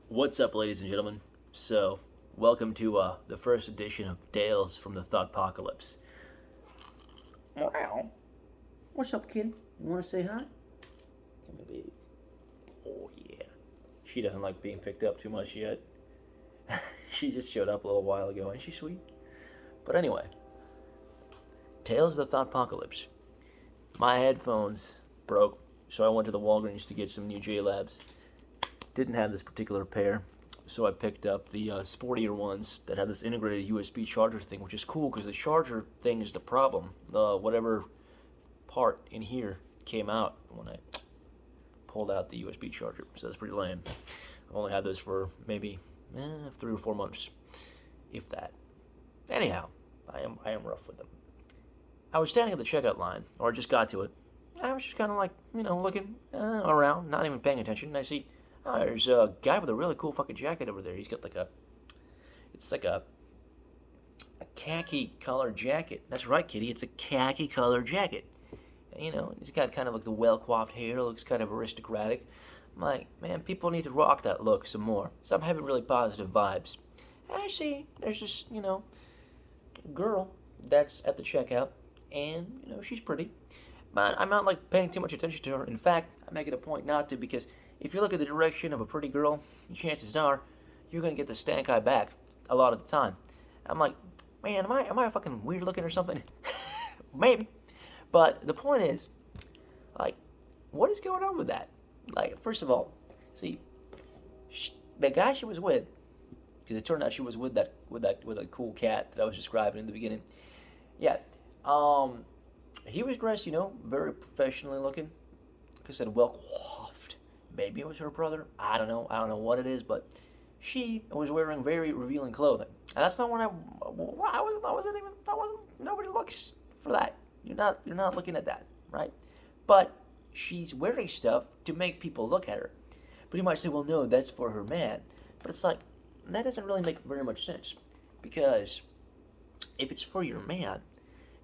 What's up, ladies and gentlemen? So, welcome to the first edition of Tales from the Thotpocalypse. Wow. What's up, kid? You want to say hi? Come here, baby. Oh, yeah. She doesn't like being picked up too much yet. She just showed up a little while ago. Ain't she sweet? But anyway, Tales of the Thotpocalypse. My headphones broke, so I went to the Walgreens to get some new J-Labs. Didn't have this particular pair, so I picked up the sportier ones that have this integrated USB charger thing, which is cool because the charger thing is the problem. Whatever part in here came out when I pulled out the USB charger, so that's pretty lame. I've only had those for maybe 3 or 4 months, if that. Anyhow, I am rough with them. I was standing at the checkout line, or I just got to it. I was just kind of like, looking around, not even paying attention, and I see, oh, there's a guy with a really cool fucking jacket over there. He's got it's like a khaki colored jacket. That's right, kitty. It's a khaki colored jacket. And, he's got kind of like the well-coiffed hair. Looks kind of aristocratic. I'm like, man, people need to rock that look some more. So I'm having really positive vibes. And I see there's this, girl that's at the checkout, and, she's pretty. But I'm not like paying too much attention to her. In fact, I make it a point not to, because if you look at the direction of a pretty girl, chances are you're gonna get the stank eye back a lot of the time. I'm like, man, am I fucking weird looking or something? Maybe. But the point is, like, what is going on with that? Like, first of all, see, the guy she was with, because it turned out she was with a cool cat that I was describing in the beginning. Yeah, he was dressed, very professionally looking. Like I said, well coiffed. Maybe it was her brother. I don't know. I don't know what it is, but she was wearing very revealing clothing. And that's not what I wasn't even. I wasn't. Nobody looks for that. You're not looking at that, right? But she's wearing stuff to make people look at her. But you might say, well, no, that's for her man. But it's like, that doesn't really make very much sense, because if it's for your man,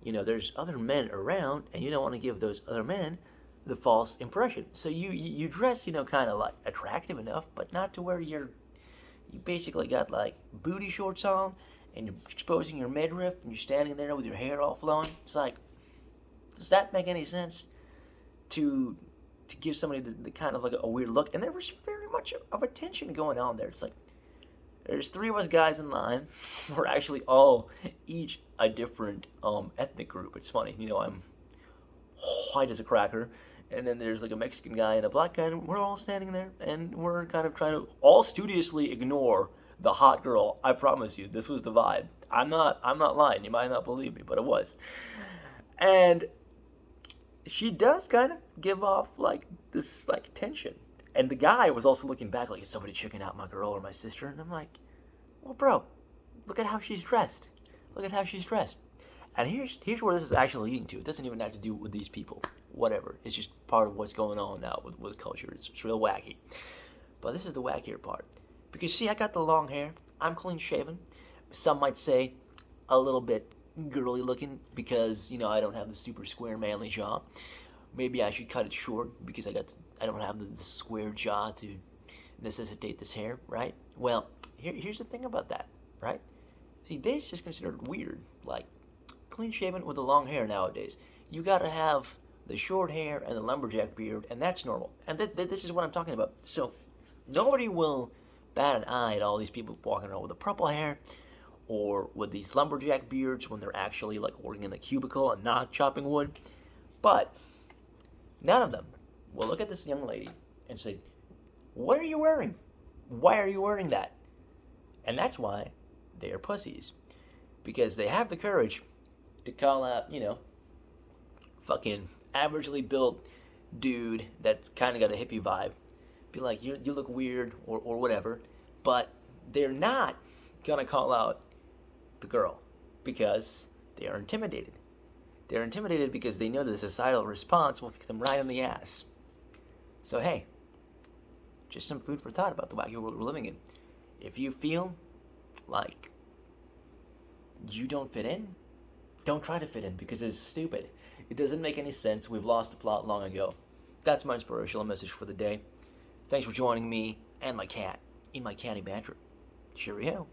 there's other men around, and you don't want to give those other men the false impression. So you dress, kind of like attractive enough, but not to where you basically got like booty shorts on, and you're exposing your midriff, and you're standing there with your hair all flowing. It's like, does that make any sense? To give somebody the kind of like a weird look, and there was very much of a tension going on there. It's like, there's 3 of us guys in line. We're actually all each a different ethnic group. It's funny, I'm white as a cracker, and then there's like a Mexican guy and a black guy, and we're all standing there, and we're kind of trying to all studiously ignore the hot girl. I promise you, this was the vibe. I'm not lying. You might not believe me, but it was. And she does kind of give off like this like tension. And the guy was also looking back like, is somebody checking out my girl or my sister? And I'm like, well, bro, look at how she's dressed. Look at how she's dressed. And here's where this is actually leading to. It doesn't even have to do with these people. Whatever. It's just part of what's going on now with culture. It's real wacky. But this is the wackier part. Because, see, I got the long hair. I'm clean shaven. Some might say a little bit girly looking because, I don't have the super square manly jaw. Maybe I should cut it short because I don't have the square jaw to necessitate this hair, right? Well, here's the thing about that, right? See, this is considered weird. Like, clean shaven with the long hair nowadays. You gotta have the short hair and the lumberjack beard, and that's normal. And this is what I'm talking about. So, nobody will bat an eye at all these people walking around with the purple hair or with these lumberjack beards when they're actually like working in a cubicle and not chopping wood. But none of them will look at this young lady and say, what are you wearing? Why are you wearing that? And that's why they are pussies. Because they have the courage to call out, fucking averagely built dude that's kind of got a hippie vibe. Be like, you look weird or whatever. But they're not going to call out the girl because they are intimidated. They're intimidated because they know the societal response will kick them right in the ass. So hey, just some food for thought about the wacky world we're living in. If you feel like you don't fit in, don't try to fit in because it's stupid. It doesn't make any sense. We've lost the plot long ago. That's my inspirational message for the day. Thanks for joining me and my cat. in my county bathroom. Cheerio.